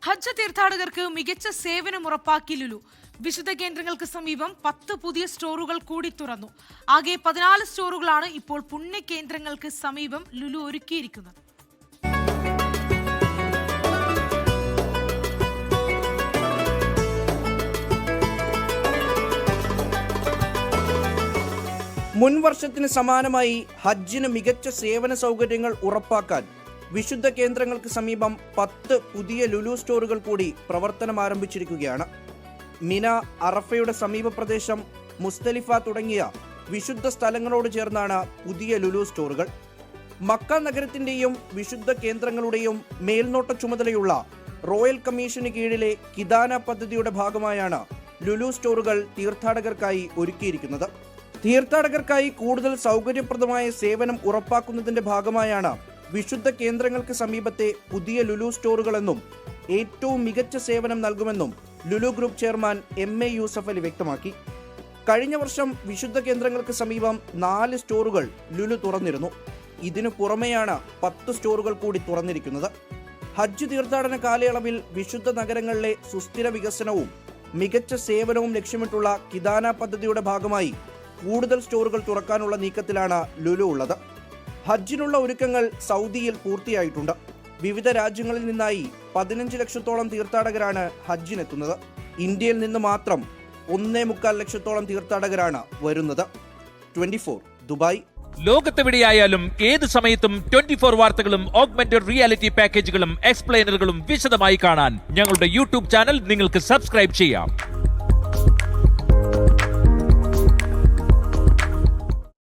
ഹജ്ജ് തീർത്ഥാടകർക്ക് മികച്ച സേവനം ഉറപ്പാക്കി ലുലു. വിശുദ്ധ കേന്ദ്രങ്ങൾക്ക് സമീപം 10 പുതിയ സ്റ്റോറുകൾ കൂടി തുറന്നു. ആകെ 14 സ്റ്റോറുകളാണ് ഇപ്പോൾ പുണ്യ കേന്ദ്രങ്ങൾക്ക് സമീപം ലുലു ഒരുക്കിയിരിക്കുന്നത്. മുൻ വർഷത്തിന് സമാനമായി ഹജ്ജിന് മികച്ച സേവന സൗകര്യങ്ങൾ ഉറപ്പാക്കാൻ വിശുദ്ധ കേന്ദ്രങ്ങൾക്ക് സമീപം 10 പുതിയ ലുലു സ്റ്റോറുകൾ കൂടി പ്രവർത്തനം ആരംഭിച്ചിരിക്കുകയാണ്. മിന, അറഫയുടെ സമീപ പ്രദേശം, മുസ്തലിഫ തുടങ്ങിയ വിശുദ്ധ സ്ഥലങ്ങളോട് ചേർന്നാണ് പുതിയ ലുലു സ്റ്റോറുകൾ. മക്ക നഗരത്തിന്റെയും വിശുദ്ധ കേന്ദ്രങ്ങളുടെയും മേൽനോട്ട ചുമതലയുള്ള റോയൽ കമ്മീഷന് കീഴിലെ കിദാന പദ്ധതിയുടെ ഭാഗമായാണ് ലുലു സ്റ്റോറുകൾ തീർത്ഥാടകർക്കായി ഒരുക്കിയിരിക്കുന്നത്. തീർത്ഥാടകർക്കായി കൂടുതൽ സൗകര്യപ്രദമായ സേവനം ഉറപ്പാക്കുന്നതിന്റെ ഭാഗമായാണ് വിശുദ്ധ കേന്ദ്രങ്ങൾക്ക് സമീപത്തെ പുതിയ ലുലു സ്റ്റോറുകളെന്നും ഏറ്റവും മികച്ച സേവനം നൽകുമെന്നും Lulu group chairman MA Yusuf Ali വ്യക്തമാക്കി. കഴിഞ്ഞ വർഷം വിശുദ്ധ കേന്ദ്രങ്ങൾക്ക് സമീപം 4 സ്റ്റോറുകൾ ലുലു തുറന്നിരുന്നു. ഇതിനു പുറമെയാണ് 10 സ്റ്റോറുകൾ കൂടി തുറന്നിരിക്കുന്നത്. ഹജ്ജ് തീർത്ഥാടന കാലയളവിൽ വിശുദ്ധ നഗരങ്ങളിലെ സുസ്ഥിര വികസനവും മികച്ച സേവനവും ലക്ഷ്യമിട്ടുള്ള കിദാന പദ്ധതിയുടെ ഭാഗമായി കൂടുതൽ സ്റ്റോറുകൾ തുറക്കാനുള്ള നീക്കത്തിലാണ് ലുലു ഉള്ളത്. ഹജ്ജിനുള്ള ഒരുക്കങ്ങൾ സൗദിയിൽ പൂർത്തിയായിട്ടുണ്ട്. വിവിധ രാജ്യങ്ങളിൽ നിന്നായി 15 ലക്ഷത്തോളം തീർത്ഥാടകരാണ് ഹജ്ജിനെത്തുന്നത്. ഇന്ത്യയിൽ നിന്ന് മാത്രം 1.25 ലക്ഷത്തോളം തീർത്ഥാടകരാണ് വരുന്നത്. 24 ദുബായ്. ലോകത്തെവിടെയായാലും ഏത് സമയത്തും 24 വാർത്തകളും ഓഗ്മെന്റഡ് റിയാലിറ്റി പാക്കേജുകളും എക്സ്പ്ലെയിനറുകളും വിശദമായി കാണാൻ ഞങ്ങളുടെ യൂട്യൂബ് ചാനൽ നിങ്ങൾക്ക് സബ്സ്ക്രൈബ് ചെയ്യാം.